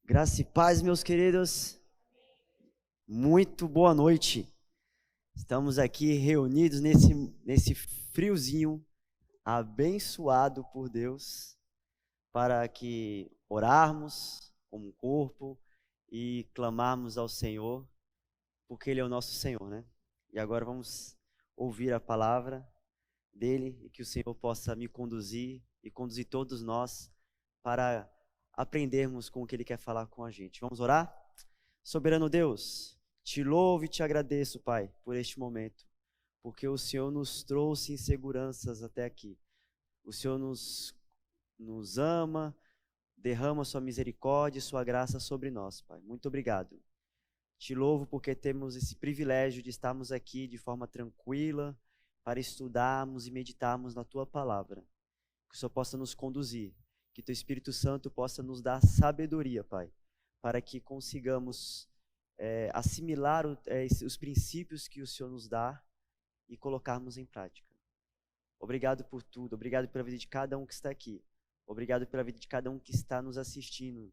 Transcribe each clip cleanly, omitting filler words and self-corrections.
Graça e paz, meus queridos. Muito boa noite. Estamos aqui reunidos nesse friozinho, abençoado por Deus, para que orarmos como um corpo e clamarmos ao Senhor, porque Ele é o nosso Senhor, né? E agora vamos ouvir a palavra dEle e que o Senhor possa me conduzir e conduzir todos nós para aprendermos com o que Ele quer falar com a gente. Vamos orar? Soberano Deus, te louvo e te agradeço, Pai, por este momento, porque o Senhor nos trouxe em seguranças até aqui. O Senhor nos ama, derrama sua misericórdia e sua graça sobre nós, Pai. Muito obrigado. Te louvo porque temos esse privilégio de estarmos aqui de forma tranquila para estudarmos e meditarmos na Tua palavra. Que o Senhor possa nos conduzir, que Teu Espírito Santo possa nos dar sabedoria, Pai, para que consigamos assimilar os princípios que o Senhor nos dá e colocarmos em prática. Obrigado por tudo, obrigado pela vida de cada um que está aqui, obrigado pela vida de cada um que está nos assistindo.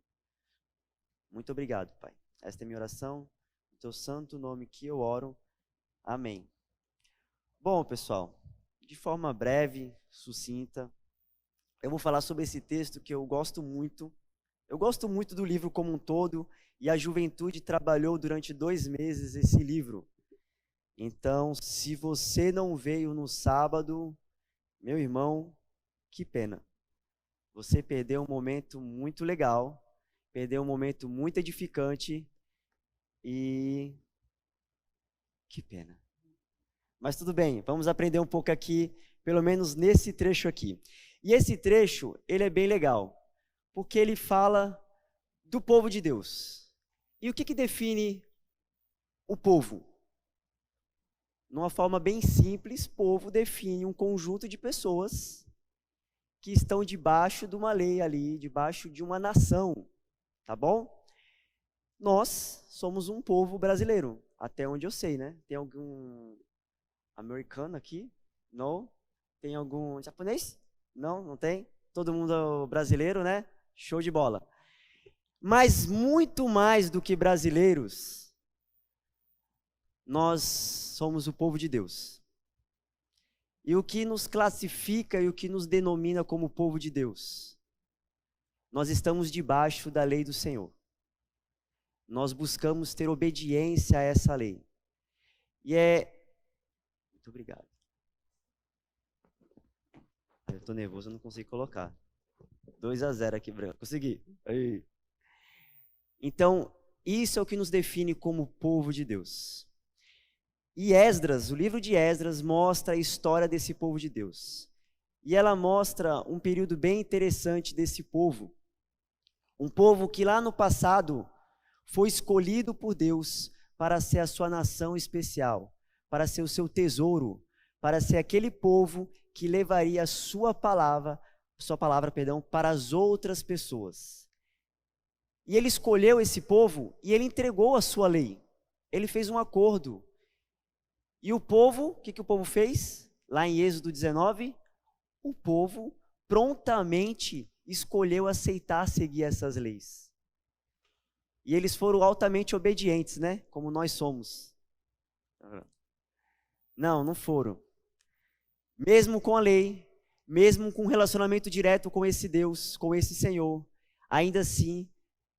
Muito obrigado, Pai. Esta é a minha oração, no Teu santo nome que eu oro. Amém. Bom, pessoal, de forma breve, sucinta, eu vou falar sobre esse texto que eu gosto muito. Eu gosto muito do livro como um todo, e a juventude trabalhou durante 2 meses esse livro. Então, se você não veio no sábado, meu irmão, que pena. Você perdeu um momento muito legal, perdeu um momento muito edificante e que pena. Mas tudo bem, vamos aprender um pouco aqui, pelo menos nesse trecho aqui. E esse trecho, ele é bem legal, porque ele fala do povo de Deus. E o que define o povo? Numa forma bem simples, povo define um conjunto de pessoas que estão debaixo de uma lei ali, debaixo de uma nação, tá bom? Nós somos um povo brasileiro, até onde eu sei, né? Tem algum americano aqui? Não? Tem algum japonês? Não, não tem? Todo mundo brasileiro, né? Show de bola. Mas muito mais do que brasileiros, nós somos o povo de Deus. E o que nos classifica e o que nos denomina como povo de Deus? Nós estamos debaixo da lei do Senhor. Nós buscamos ter obediência a essa lei. E muito obrigado. Eu estou nervoso, eu não consigo colocar. 2-0 aqui, branco. Consegui. Aí. Então, isso é o que nos define como povo de Deus. E Esdras, o livro de Esdras, mostra a história desse povo de Deus. E ela mostra um período bem interessante desse povo. Um povo que lá no passado foi escolhido por Deus para ser a sua nação especial, para ser o seu tesouro, para ser aquele povo que levaria a sua palavra, para as outras pessoas. E ele escolheu esse povo e ele entregou a sua lei. Ele fez um acordo. E o povo, o que o povo fez? Lá em Êxodo 19, o povo prontamente escolheu aceitar seguir essas leis. E eles foram altamente obedientes, né? Como nós somos. Não foram. Mesmo com a lei, mesmo com um relacionamento direto com esse Deus, com esse Senhor, ainda assim,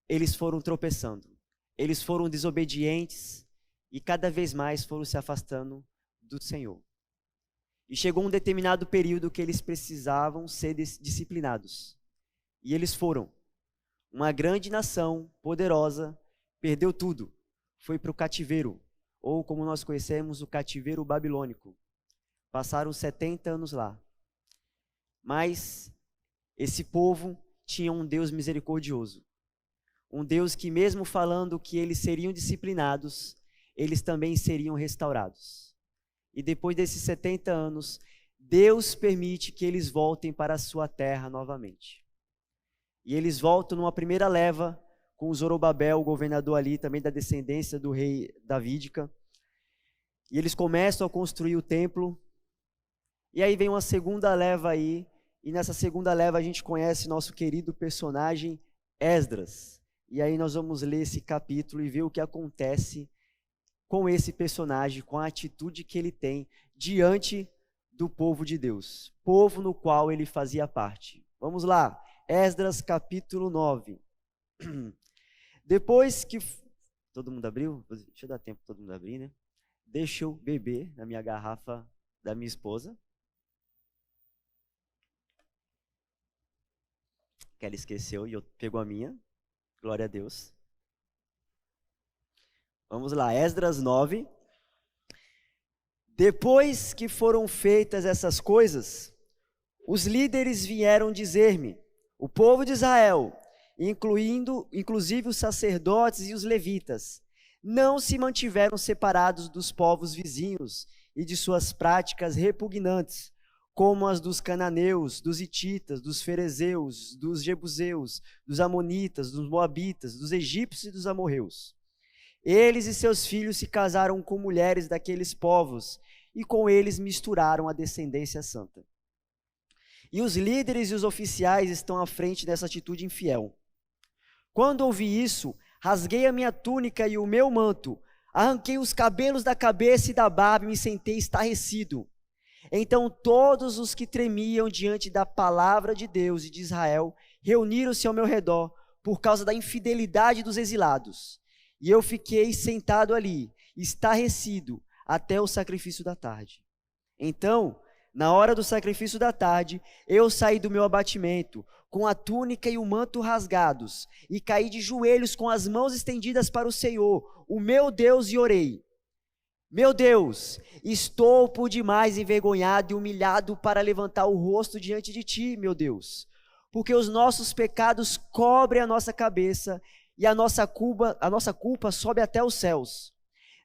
eles foram tropeçando. Eles foram desobedientes e cada vez mais foram se afastando do Senhor. E chegou um determinado período que eles precisavam ser disciplinados. E eles foram. Uma grande nação, poderosa, perdeu tudo. Foi para o cativeiro, ou como nós conhecemos, o cativeiro babilônico. Passaram 70 anos lá. Mas esse povo tinha um Deus misericordioso. Um Deus que, mesmo falando que eles seriam disciplinados, eles também seriam restaurados. E depois desses 70 anos, Deus permite que eles voltem para a sua terra novamente. E eles voltam numa primeira leva, com o Zorobabel, o governador ali, também da descendência do rei davídica. E eles começam a construir o templo. E aí vem uma segunda leva aí, e nessa segunda leva a gente conhece nosso querido personagem Esdras. E aí nós vamos ler esse capítulo e ver o que acontece com esse personagem, com a atitude que ele tem diante do povo de Deus, povo no qual ele fazia parte. Vamos lá, Esdras capítulo 9. Depois que... Todo mundo abriu? Deixa eu dar tempo para todo mundo abrir, né? Deixa eu beber na minha garrafa da minha esposa. Que ela esqueceu e eu pego a minha. Glória a Deus. Vamos lá, Esdras 9. Depois que foram feitas essas coisas, os líderes vieram dizer-me: o povo de Israel, inclusive os sacerdotes e os levitas, não se mantiveram separados dos povos vizinhos e de suas práticas repugnantes, como as dos cananeus, dos hititas, dos ferezeus, dos jebuseus, dos amonitas, dos moabitas, dos egípcios e dos amorreus. Eles e seus filhos se casaram com mulheres daqueles povos e com eles misturaram a descendência santa. E os líderes e os oficiais estão à frente dessa atitude infiel. Quando ouvi isso, rasguei a minha túnica e o meu manto, arranquei os cabelos da cabeça e da barba e me sentei estarrecido. Então todos os que tremiam diante da palavra de Deus e de Israel reuniram-se ao meu redor por causa da infidelidade dos exilados. E eu fiquei sentado ali, estarrecido, até o sacrifício da tarde. Então, na hora do sacrifício da tarde, eu saí do meu abatimento, com a túnica e o manto rasgados, e caí de joelhos com as mãos estendidas para o Senhor, o meu Deus, e orei: meu Deus, estou por demais envergonhado e humilhado para levantar o rosto diante de ti, meu Deus, porque os nossos pecados cobrem a nossa cabeça e a nossa culpa sobe até os céus.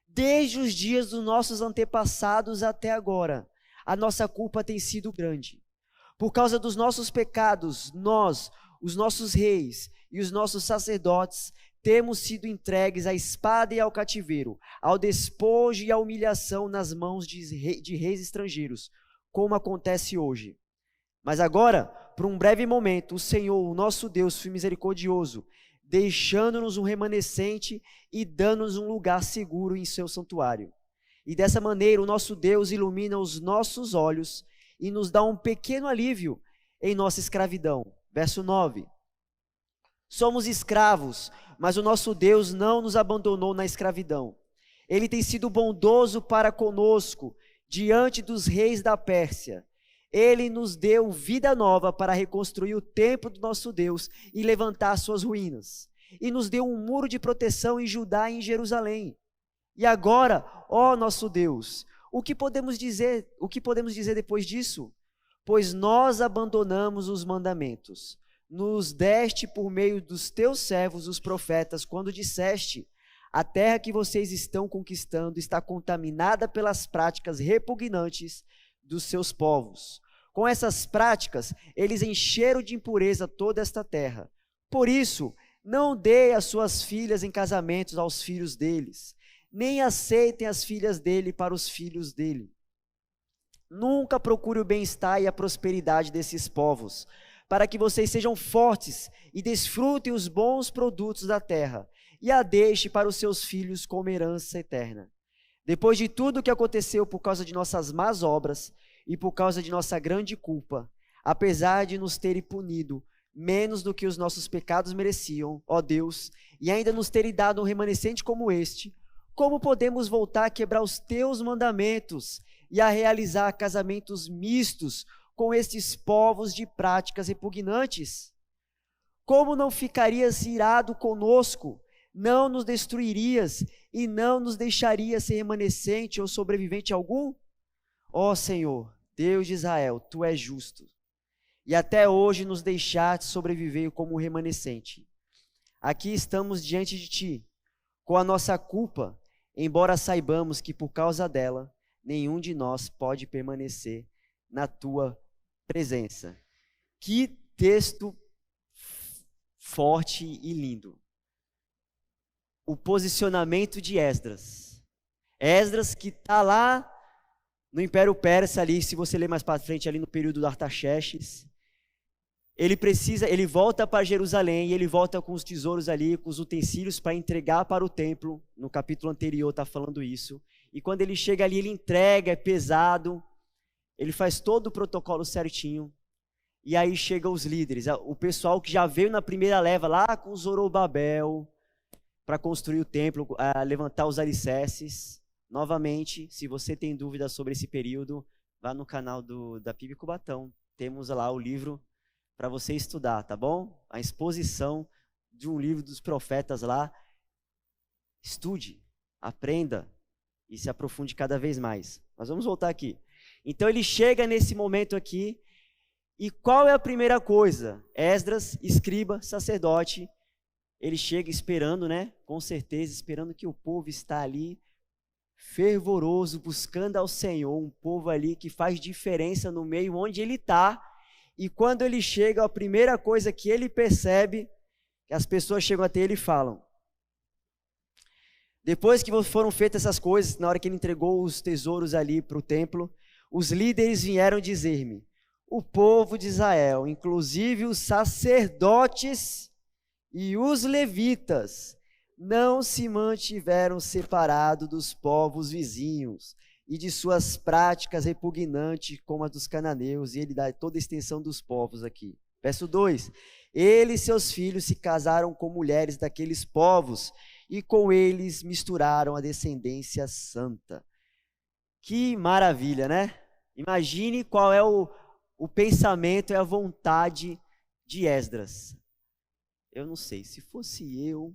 Desde os dias dos nossos antepassados até agora, a nossa culpa tem sido grande. Por causa dos nossos pecados, nós, os nossos reis e os nossos sacerdotes, temos sido entregues à espada e ao cativeiro, ao despojo e à humilhação nas mãos de reis estrangeiros, como acontece hoje. Mas agora, por um breve momento, o Senhor, o nosso Deus, foi misericordioso, deixando-nos um remanescente e dando-nos um lugar seguro em seu santuário. E dessa maneira o nosso Deus ilumina os nossos olhos e nos dá um pequeno alívio em nossa escravidão. Verso 9. Somos escravos, mas o nosso Deus não nos abandonou na escravidão. Ele tem sido bondoso para conosco diante dos reis da Pérsia. Ele nos deu vida nova para reconstruir o templo do nosso Deus e levantar suas ruínas. E nos deu um muro de proteção em Judá e em Jerusalém. E agora, ó nosso Deus, o que podemos dizer depois disso? Pois nós abandonamos os mandamentos. Nos deste por meio dos teus servos, os profetas, quando disseste: a terra que vocês estão conquistando está contaminada pelas práticas repugnantes dos seus povos. Com essas práticas, eles encheram de impureza toda esta terra. Por isso, não dê as suas filhas em casamentos aos filhos deles, nem aceitem as filhas dele para os filhos dele. Nunca procure o bem-estar e a prosperidade desses povos, para que vocês sejam fortes e desfrutem os bons produtos da terra, e a deixe para os seus filhos como herança eterna. Depois de tudo o que aconteceu por causa de nossas más obras e por causa de nossa grande culpa, apesar de nos terem punido menos do que os nossos pecados mereciam, ó Deus, e ainda nos terem dado um remanescente como este, como podemos voltar a quebrar os teus mandamentos e a realizar casamentos mistos com estes povos de práticas repugnantes? Como não ficarias irado conosco? Não nos destruirias e não nos deixarias ser remanescente ou sobrevivente algum? Ó Senhor, Deus de Israel, Tu és justo, e até hoje nos deixaste sobreviver como remanescente. Aqui estamos diante de Ti, com a nossa culpa, embora saibamos que por causa dela, nenhum de nós pode permanecer na Tua presença. Que texto forte e lindo. O posicionamento de Esdras. Esdras que está lá no Império Persa ali, se você ler mais para frente ali no período do Artaxerxes, ele volta para Jerusalém e ele volta com os tesouros ali, com os utensílios para entregar para o templo. No capítulo anterior está falando isso. E quando ele chega ali, ele entrega, é pesado. Ele faz todo o protocolo certinho. E aí chegam os líderes, o pessoal que já veio na primeira leva lá com Zorobabel para construir o templo, levantar os alicerces. Novamente, se você tem dúvidas sobre esse período, vá no canal da PIB Cubatão. Temos lá o livro para você estudar, tá bom? A exposição de um livro dos profetas lá. Estude, aprenda e se aprofunde cada vez mais. Mas vamos voltar aqui. Então ele chega nesse momento aqui, e qual é a primeira coisa? Esdras, escriba, sacerdote, ele chega esperando, né? Com certeza, esperando que o povo está ali, fervoroso, buscando ao Senhor, um povo ali que faz diferença no meio onde ele está. E quando ele chega, a primeira coisa que ele percebe, que as pessoas chegam até ele e falam. Depois que foram feitas essas coisas, na hora que ele entregou os tesouros ali para o templo, os líderes vieram dizer-me: o povo de Israel, inclusive os sacerdotes e os levitas, não se mantiveram separados dos povos vizinhos e de suas práticas repugnantes como as dos cananeus, e ele dá toda a extensão dos povos aqui. Verso 2, ele e seus filhos se casaram com mulheres daqueles povos, e com eles misturaram a descendência santa. Que maravilha, né? Imagine qual é o pensamento e a vontade de Esdras. Eu não sei, se fosse eu,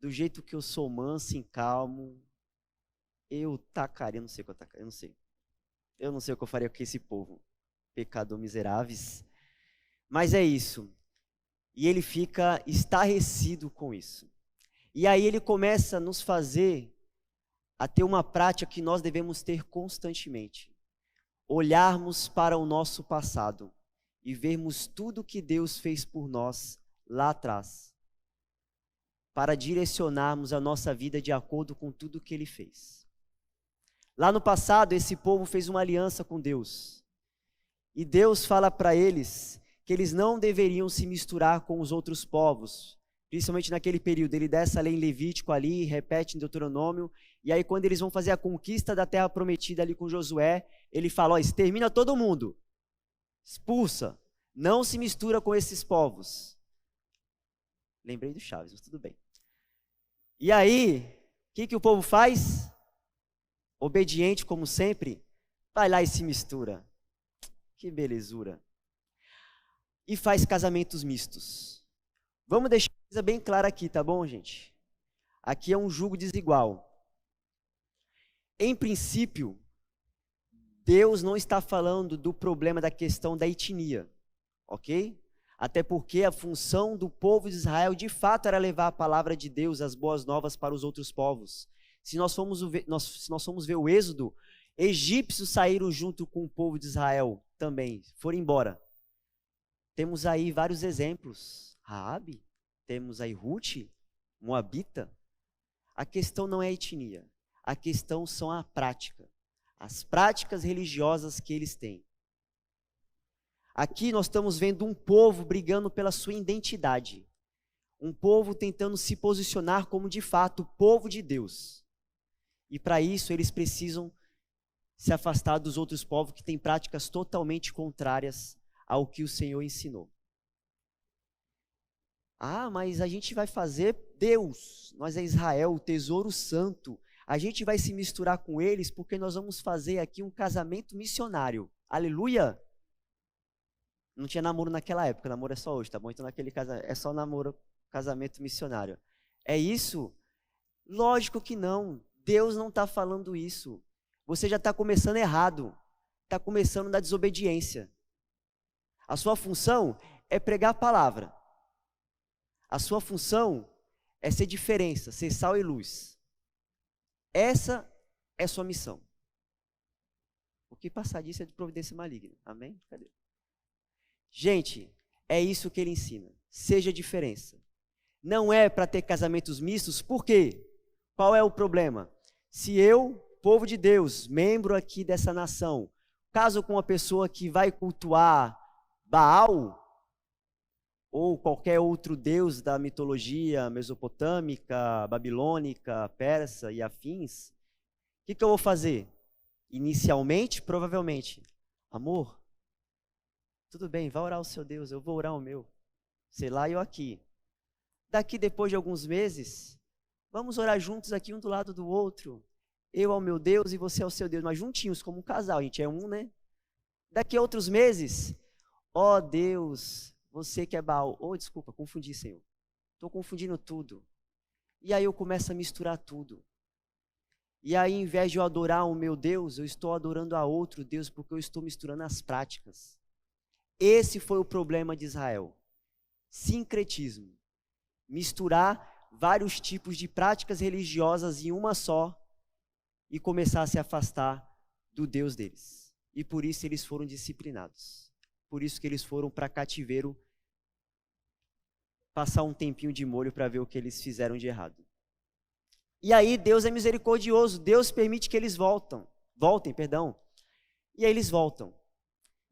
do jeito que eu sou manso e calmo, eu tacaria, não sei o que eu tacaria, eu não sei. Eu não sei o que eu faria com esse povo, pecador miseráveis. Mas é isso. E ele fica estarrecido com isso. E aí ele começa a nos fazer a ter uma prática que nós devemos ter constantemente. Olharmos para o nosso passado e vermos tudo que Deus fez por nós lá atrás, para direcionarmos a nossa vida de acordo com tudo que Ele fez. Lá no passado, esse povo fez uma aliança com Deus, e Deus fala para eles que eles não deveriam se misturar com os outros povos, principalmente naquele período. Ele dá essa lei em Levítico ali, repete em Deuteronômio, e aí quando eles vão fazer a conquista da terra prometida ali com Josué, ele fala: ó, extermina todo mundo, expulsa, não se mistura com esses povos. Lembrei do Chaves, mas tudo bem. E aí, o que o povo faz? Obediente como sempre, vai lá e se mistura. Que belezura. E faz casamentos mistos. Vamos deixar uma coisa bem clara aqui, tá bom, gente? Aqui é um jugo desigual. Em princípio, Deus não está falando do problema da questão da etnia, ok? Até porque a função do povo de Israel, de fato, era levar a palavra de Deus, as boas novas para os outros povos. Se nós formos ver o Êxodo, egípcios saíram junto com o povo de Israel também, foram embora. Temos aí vários exemplos. Raabe, temos aí Ruth, Moabita. A questão não é a etnia, a questão são a prática, as práticas religiosas que eles têm. Aqui nós estamos vendo um povo brigando pela sua identidade, um povo tentando se posicionar como de fato o povo de Deus. E para isso eles precisam se afastar dos outros povos que têm práticas totalmente contrárias ao que o Senhor ensinou. Ah, mas a gente vai fazer Deus, nós é Israel, o tesouro santo. A gente vai se misturar com eles porque nós vamos fazer aqui um casamento missionário. Aleluia! Não tinha namoro naquela época, namoro é só hoje, tá bom? Então naquele casamento é só namoro, casamento missionário. É isso? Lógico que não. Deus não está falando isso. Você já está começando errado. Está começando na desobediência. A sua função é pregar a palavra. A sua função é ser diferença, ser sal e luz. Essa é a sua missão. O que passar disso é de providência maligna. Amém? Cadê? Gente, é isso que ele ensina. Seja diferença. Não é para ter casamentos mistos, por quê? Qual é o problema? Se eu, povo de Deus, membro aqui dessa nação, caso com uma pessoa que vai cultuar Baal, ou qualquer outro deus da mitologia mesopotâmica, babilônica, persa e afins, o que eu vou fazer? Inicialmente, provavelmente, amor, tudo bem, vai orar o seu Deus, eu vou orar o meu. Sei lá, eu aqui. Daqui, depois de alguns meses, vamos orar juntos aqui, um do lado do outro. Eu ao meu Deus e você ao seu Deus, mas juntinhos, como um casal, a gente é um, né? Daqui a outros meses, ó Deus, você que é Baal. Oh, desculpa, confundi, Senhor. Estou confundindo tudo. E aí eu começo a misturar tudo. E aí, em vez de eu adorar o meu Deus, eu estou adorando a outro Deus, porque eu estou misturando as práticas. Esse foi o problema de Israel. Sincretismo. Misturar vários tipos de práticas religiosas em uma só e começar a se afastar do Deus deles. E por isso eles foram disciplinados. Por isso que eles foram para cativeiro passar um tempinho de molho para ver o que eles fizeram de errado. E aí Deus é misericordioso, Deus permite que eles voltem. E aí eles voltam.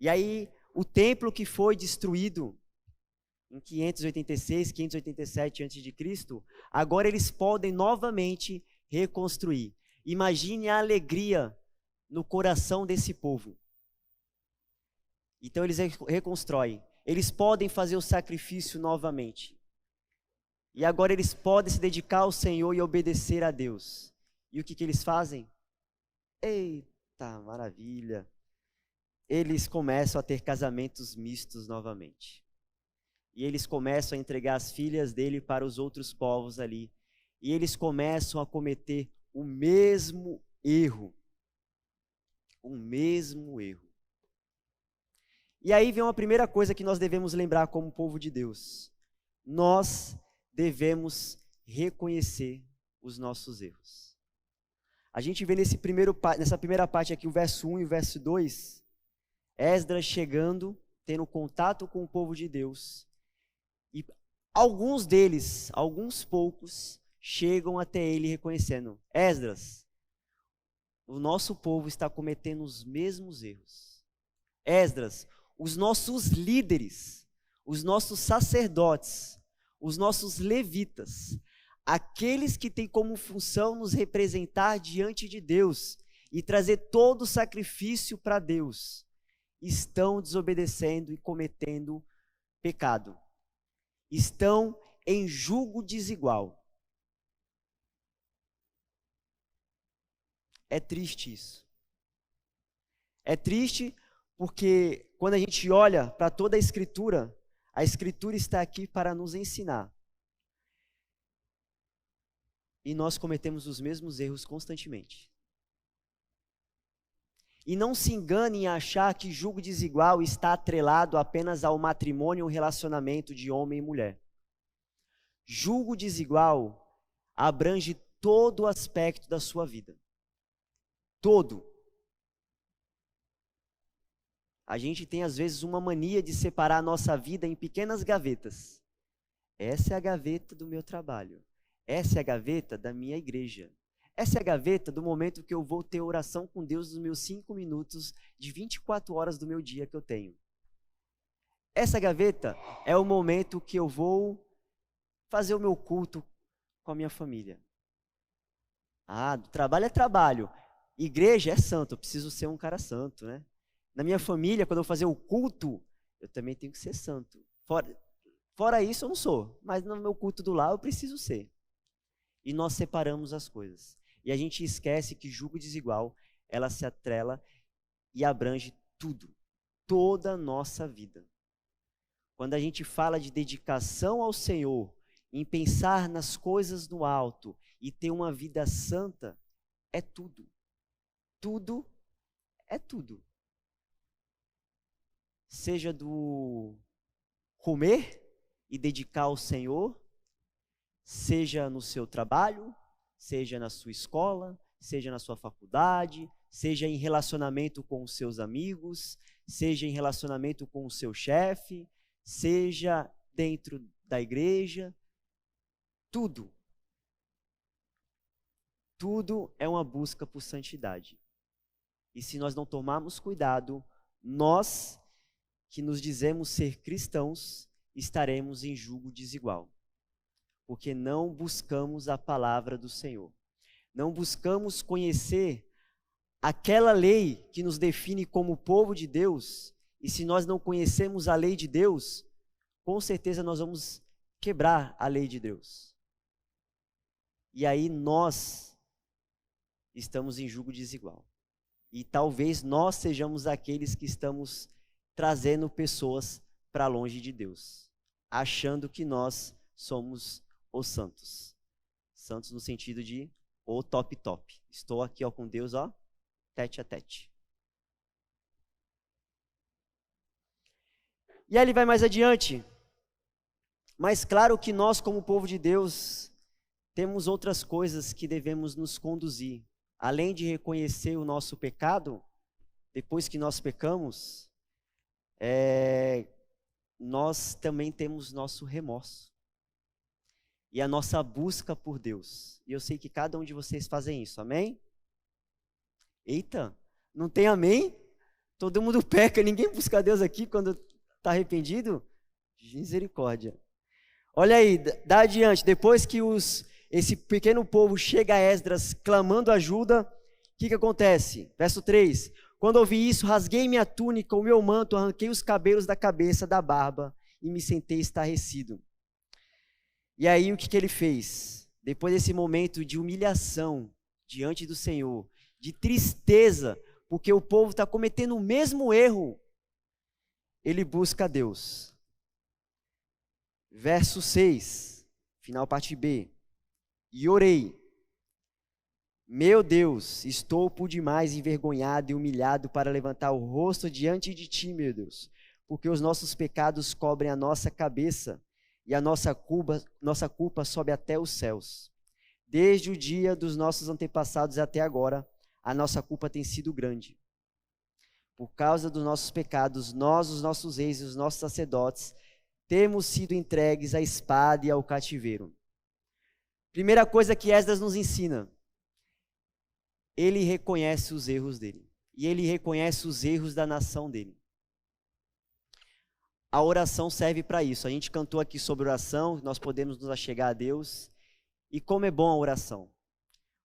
E aí o templo que foi destruído em 586, 587 a.C., agora eles podem novamente reconstruir. Imagine a alegria no coração desse povo. Então eles reconstroem. Eles podem fazer o sacrifício novamente. E agora eles podem se dedicar ao Senhor e obedecer a Deus. E o que eles fazem? Eita, maravilha! Eles começam a ter casamentos mistos novamente. E eles começam a entregar as filhas dele para os outros povos ali. E eles começam a cometer o mesmo erro. O mesmo erro. E aí vem uma primeira coisa que nós devemos lembrar como povo de Deus. Nós devemos reconhecer os nossos erros. A gente vê nessa primeira parte aqui, o verso 1 e o verso 2, Esdras chegando, tendo contato com o povo de Deus. E alguns deles, alguns poucos, chegam até ele reconhecendo: Esdras, o nosso povo está cometendo os mesmos erros. Esdras, os nossos líderes, os nossos sacerdotes, os nossos levitas, aqueles que têm como função nos representar diante de Deus e trazer todo o sacrifício para Deus, estão desobedecendo e cometendo pecado. Estão em julgo desigual. É triste isso. É triste porque quando a gente olha para toda a Escritura está aqui para nos ensinar. E nós cometemos os mesmos erros constantemente. E não se engane em achar que julgo desigual está atrelado apenas ao matrimônio ou relacionamento de homem e mulher. Julgo desigual abrange todo o aspecto da sua vida. Todo. A gente tem às vezes uma mania de separar a nossa vida em pequenas gavetas. Essa é a gaveta do meu trabalho. Essa é a gaveta da minha igreja. Essa é a gaveta do momento que eu vou ter oração com Deus nos meus 5 minutos de 24 horas do meu dia que eu tenho. Essa gaveta é o momento que eu vou fazer o meu culto com a minha família. Trabalho é trabalho. Igreja é santo, eu preciso ser um cara santo, né? Na minha família, quando eu fazer o culto, eu também tenho que ser santo. Fora isso, eu não sou. Mas no meu culto do lar, eu preciso ser. E nós separamos as coisas. E a gente esquece que julgo desigual, ela se atrela e abrange tudo. Toda a nossa vida. Quando a gente fala de dedicação ao Senhor, em pensar nas coisas no alto e ter uma vida santa, é tudo. Tudo é tudo. Seja do comer e dedicar ao Senhor, seja no seu trabalho, seja na sua escola, seja na sua faculdade, seja em relacionamento com os seus amigos, seja em relacionamento com o seu chefe, seja dentro da igreja, tudo. Tudo é uma busca por santidade. E se nós não tomarmos cuidado, nós que nos dizemos ser cristãos, estaremos em julgo desigual, porque não buscamos a palavra do Senhor. Não buscamos conhecer aquela lei que nos define como povo de Deus, e se nós não conhecemos a lei de Deus, com certeza nós vamos quebrar a lei de Deus. E aí nós estamos em julgo desigual. E talvez nós sejamos aqueles que estamos trazendo pessoas para longe de Deus, achando que nós somos os santos. Santos no sentido de o top top. Estou aqui ó, com Deus, ó, tete a tete. E aí ele vai mais adiante. Mas claro que nós, como povo de Deus, temos outras coisas que devemos nos conduzir. Além de reconhecer o nosso pecado, depois que nós pecamos, nós também temos nosso remorso. E a nossa busca por Deus. E eu sei que cada um de vocês fazem isso, amém? Eita, não tem amém? Todo mundo peca, ninguém busca Deus aqui quando está arrependido? Misericórdia. Olha aí, dá adiante, depois que esse pequeno povo chega a Esdras clamando ajuda, o que acontece? Verso 3, quando ouvi isso, rasguei minha túnica, o meu manto, arranquei os cabelos da cabeça, da barba, e me sentei estarrecido. E aí o que ele fez? Depois desse momento de humilhação diante do Senhor, de tristeza, porque o povo está cometendo o mesmo erro, ele busca a Deus. Verso 6, final parte B. E orei, meu Deus, estou por demais envergonhado e humilhado para levantar o rosto diante de ti, meu Deus, porque os nossos pecados cobrem a nossa cabeça e a nossa culpa sobe até os céus. Desde o dia dos nossos antepassados até agora, a nossa culpa tem sido grande. Por causa dos nossos pecados, nós, os nossos reis e os nossos sacerdotes, temos sido entregues à espada e ao cativeiro. Primeira coisa que Esdras nos ensina, ele reconhece os erros dele, e ele reconhece os erros da nação dele. A oração serve para isso, a gente cantou aqui sobre oração, nós podemos nos achegar a Deus, e como é bom a oração,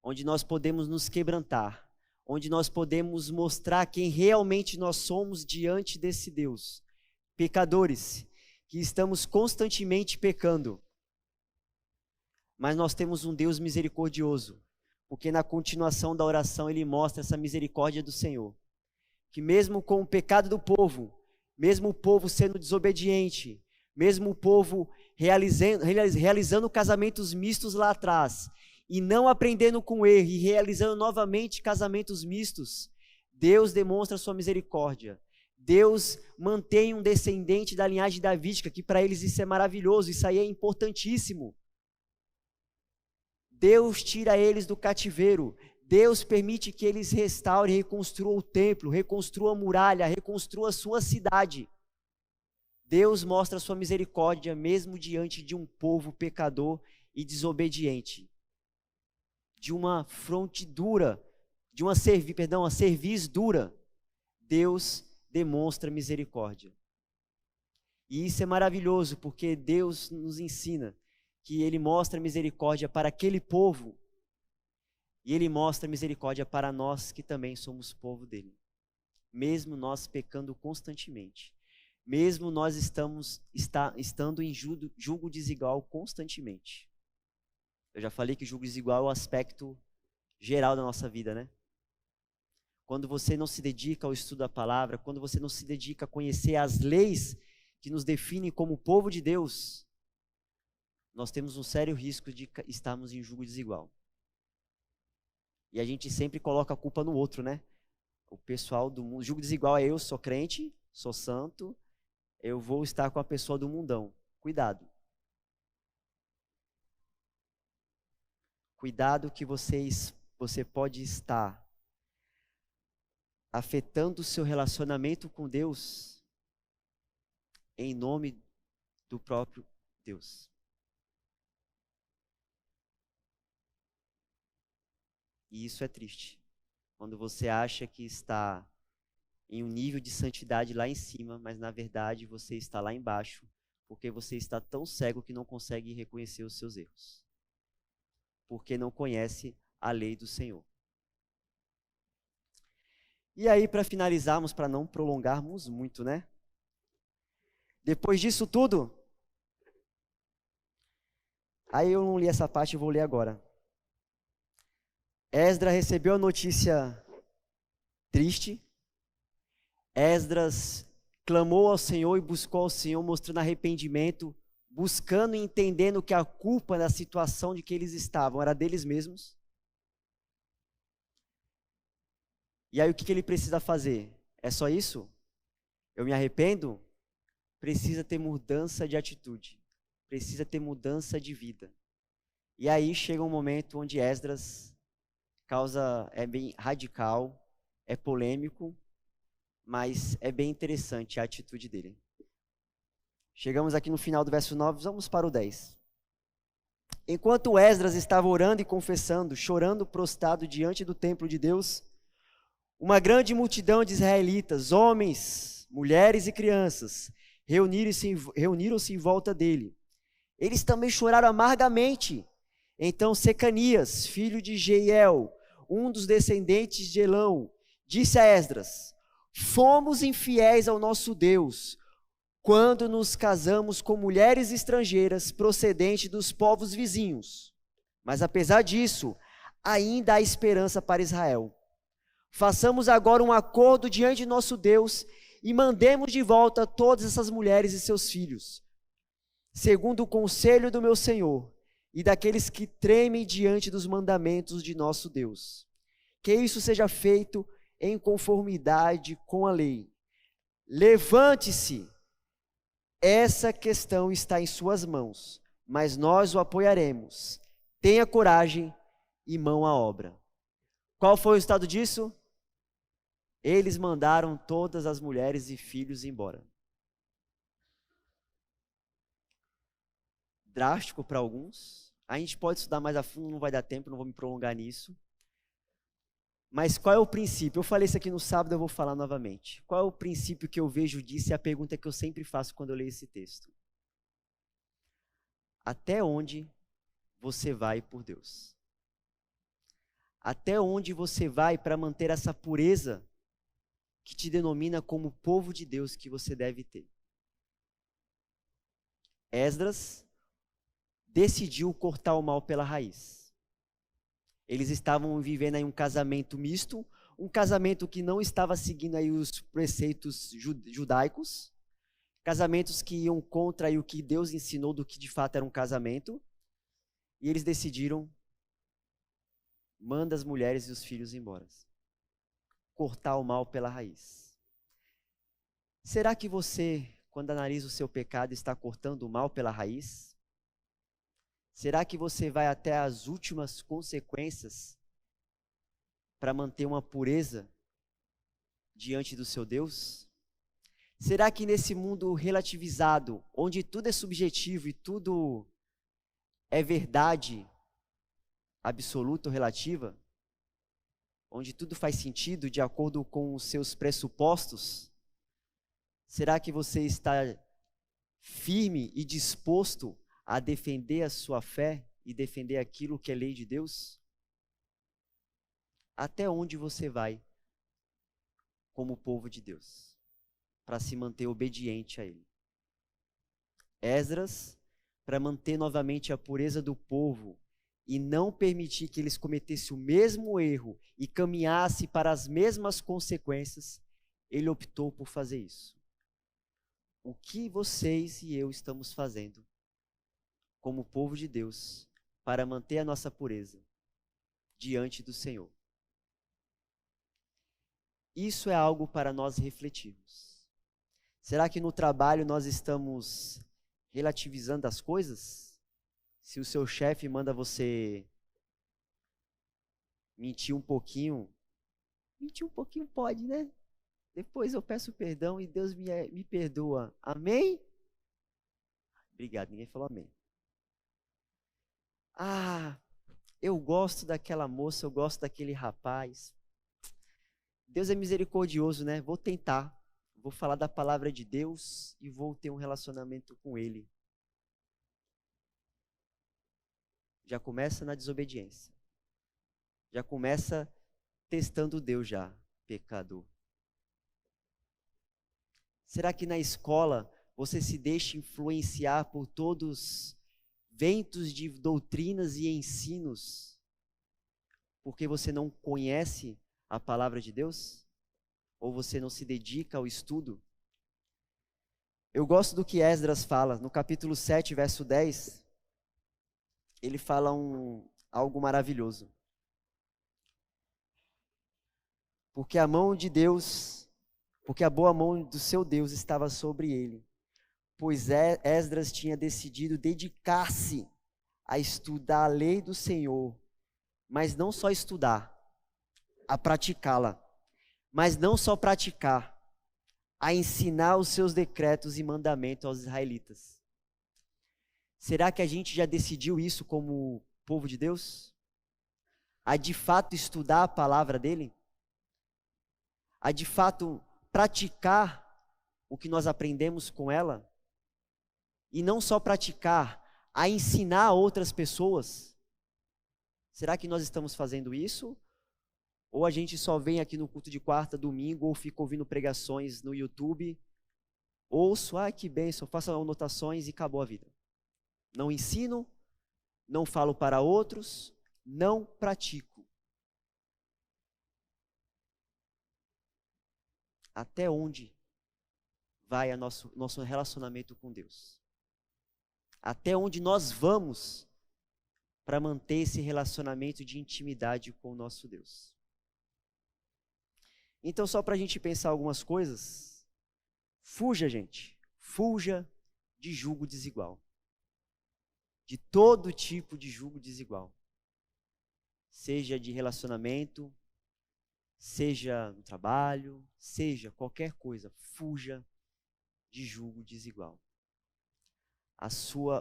onde nós podemos nos quebrantar, onde nós podemos mostrar quem realmente nós somos diante desse Deus, pecadores, que estamos constantemente pecando, mas nós temos um Deus misericordioso, porque na continuação da oração ele mostra essa misericórdia do Senhor, que mesmo com o pecado do povo, mesmo o povo sendo desobediente, mesmo o povo realizando casamentos mistos lá atrás, e não aprendendo com erro, e realizando novamente casamentos mistos, Deus demonstra sua misericórdia. Deus mantém um descendente da linhagem davídica, que para eles isso é maravilhoso, isso aí é importantíssimo. Deus tira eles do cativeiro, Deus permite que eles restaurem, reconstruam o templo, reconstruam a muralha, reconstruam a sua cidade. Deus mostra a sua misericórdia mesmo diante de um povo pecador e desobediente, de uma fronte dura, de uma cerviz dura. Deus demonstra misericórdia. E isso é maravilhoso, porque Deus nos ensina que Ele mostra misericórdia para aquele povo, e Ele mostra misericórdia para nós que também somos povo dEle. Mesmo nós pecando constantemente, mesmo nós estando em julgo desigual constantemente. Eu já falei que julgo desigual é o aspecto geral da nossa vida, né? Quando você não se dedica ao estudo da palavra, quando você não se dedica a conhecer as leis que nos definem como povo de Deus, nós temos um sério risco de estarmos em julgo desigual. E a gente sempre coloca a culpa no outro, né? O pessoal do mundo, julgo desigual é eu, sou crente, sou santo, eu vou estar com a pessoa do mundão. Cuidado. Cuidado que você pode estar afetando o seu relacionamento com Deus em nome do próprio Deus. E isso é triste. Quando você acha que está em um nível de santidade lá em cima, mas na verdade você está lá embaixo, Porque você está tão cego que não consegue reconhecer os seus erros. Porque não conhece a lei do Senhor. E aí, para finalizarmos, para não prolongarmos muito, né? Depois disso tudo, aí eu não li essa parte, eu vou ler agora. Esdras recebeu a notícia triste. Esdras clamou ao Senhor e buscou ao Senhor, mostrando arrependimento, buscando e entendendo que a culpa da situação de que eles estavam era deles mesmos. E aí o que ele precisa fazer? É só isso? Eu me arrependo? Precisa ter mudança de atitude. Precisa ter mudança de vida. E aí chega um momento onde Esdras é bem radical, é polêmico, mas é bem interessante a atitude dele. Chegamos aqui no final do verso 9, vamos para o 10. Enquanto Esdras estava orando e confessando, chorando prostrado diante do templo de Deus, uma grande multidão de israelitas, homens, mulheres e crianças, reuniram-se em volta dele. Eles também choraram amargamente. Então Secanias, filho de Jeiel, um dos descendentes de Elão, disse a Esdras: fomos infiéis ao nosso Deus, quando nos casamos com mulheres estrangeiras procedentes dos povos vizinhos. Mas apesar disso, ainda há esperança para Israel. Façamos agora um acordo diante de nosso Deus e mandemos de volta todas essas mulheres e seus filhos, segundo o conselho do meu Senhor e daqueles que tremem diante dos mandamentos de nosso Deus. Que isso seja feito em conformidade com a lei. Levante-se, essa questão está em suas mãos, mas nós o apoiaremos. Tenha coragem e mão à obra. Qual foi o resultado disso? Eles mandaram todas as mulheres e filhos embora. Drástico para alguns. A gente pode estudar mais a fundo, não vai dar tempo, não vou me prolongar nisso. Mas qual é o princípio? Eu falei isso aqui no sábado, eu vou falar novamente. Qual é o princípio que eu vejo disso? É a pergunta que eu sempre faço quando eu leio esse texto. Até onde você vai por Deus? Até onde você vai para manter essa pureza que te denomina como povo de Deus que você deve ter? Esdras decidiu cortar o mal pela raiz. Eles estavam vivendo aí um casamento misto, um casamento que não estava seguindo aí os preceitos judaicos, casamentos que iam contra aí o que Deus ensinou do que de fato era um casamento, e eles decidiram manda as mulheres e os filhos embora. Cortar o mal pela raiz. Será que você, quando analisa o seu pecado, está cortando o mal pela raiz? Será que você vai até as últimas consequências para manter uma pureza diante do seu Deus? Será que nesse mundo relativizado, onde tudo é subjetivo e tudo é verdade absoluta ou relativa, onde tudo faz sentido de acordo com os seus pressupostos, será que você está firme e disposto a defender a sua fé e defender aquilo que é lei de Deus? Até onde você vai como povo de Deus para se manter obediente a Ele? Esdras, para manter novamente a pureza do povo e não permitir que eles cometessem o mesmo erro e caminhassem para as mesmas consequências, ele optou por fazer isso. O que vocês e eu estamos fazendo como povo de Deus para manter a nossa pureza diante do Senhor? Isso é algo para nós refletirmos. Será que no trabalho nós estamos relativizando as coisas? Se o seu chefe manda você mentir um pouquinho pode, né? Depois eu peço perdão e Deus me perdoa. Amém? Obrigado, ninguém falou amém. Ah, eu gosto daquela moça, eu gosto daquele rapaz. Deus é misericordioso, né? Vou tentar vou falar da palavra de Deus e vou ter um relacionamento com Ele. Já começa na desobediência. Já começa testando Deus já, pecador. Será que na escola você se deixa influenciar por todos ventos de doutrinas e ensinos porque você não conhece a palavra de Deus? Ou você não se dedica ao estudo? Eu gosto do que Esdras fala, no capítulo 7, verso 10, ele fala algo maravilhoso. Porque a mão de Deus, porque a boa mão do seu Deus estava sobre ele, pois Esdras tinha decidido dedicar-se a estudar a lei do Senhor, mas não só estudar, a praticá-la. Mas não só praticar, a ensinar os seus decretos e mandamentos aos israelitas. Será que a gente já decidiu isso como povo de Deus? A de fato estudar a palavra dele? A de fato praticar o que nós aprendemos com ela? E não só praticar, a ensinar outras pessoas? Será que nós estamos fazendo isso? Ou a gente só vem aqui no culto de quarta, domingo, ou fica ouvindo pregações no YouTube, ouço, que bênção, faço anotações e acabou a vida. Não ensino, não falo para outros, não pratico. Até onde vai nosso relacionamento com Deus? Até onde nós vamos para manter esse relacionamento de intimidade com o nosso Deus? Então, só para a gente pensar algumas coisas, fuja, gente, fuja de julgo desigual. De todo tipo de julgo desigual. Seja de relacionamento, seja no trabalho, seja qualquer coisa, fuja de julgo desigual.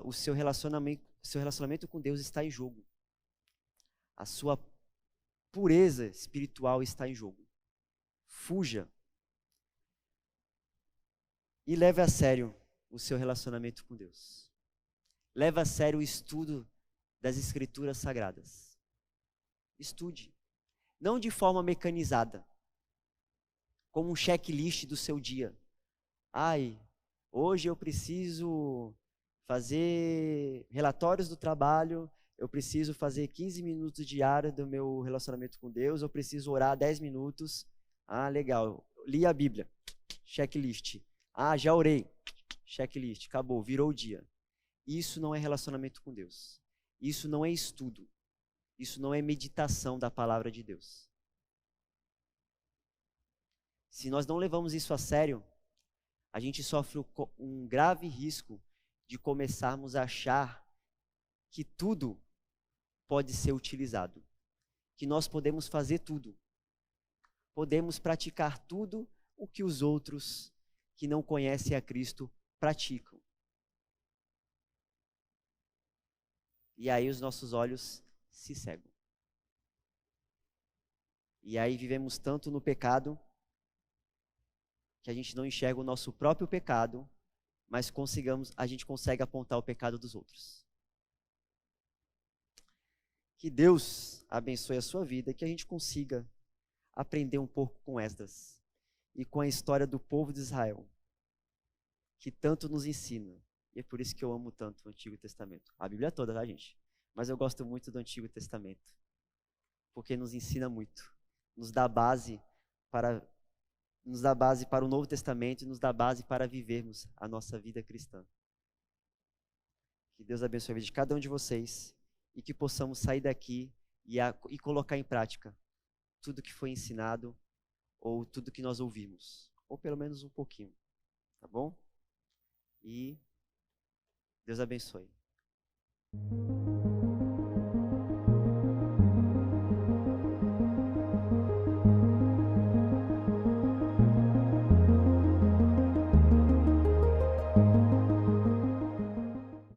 O seu relacionamento com Deus está em jogo. A sua pureza espiritual está em jogo. Fuja. E leve a sério o seu relacionamento com Deus. Leve a sério o estudo das Escrituras Sagradas. Estude. Não de forma mecanizada, como um checklist do seu dia. Hoje eu preciso fazer relatórios do trabalho, eu preciso fazer 15 minutos diários do meu relacionamento com Deus, eu preciso orar 10 minutos. Legal, li a Bíblia, checklist. Já orei, checklist, acabou, virou o dia. Isso não é relacionamento com Deus. Isso não é estudo. Isso não é meditação da palavra de Deus. Se nós não levamos isso a sério, a gente sofre um grave risco de começarmos a achar que tudo pode ser utilizado. Que nós podemos fazer tudo. Podemos praticar tudo o que os outros que não conhecem a Cristo praticam. E aí os nossos olhos se cegam. E aí vivemos tanto no pecado que a gente não enxerga o nosso próprio pecado, mas a gente consegue apontar o pecado dos outros. Que Deus abençoe a sua vida, que a gente consiga aprender um pouco com Esdras e com a história do povo de Israel, que tanto nos ensina. E é por isso que eu amo tanto o Antigo Testamento. A Bíblia toda, tá, gente? Mas eu gosto muito do Antigo Testamento, porque nos ensina muito, nos dá base para o Novo Testamento e nos dá base para vivermos a nossa vida cristã. Que Deus abençoe a vida de cada um de vocês e que possamos sair daqui e colocar em prática tudo que foi ensinado ou tudo que nós ouvimos, ou pelo menos um pouquinho, tá bom? E Deus abençoe.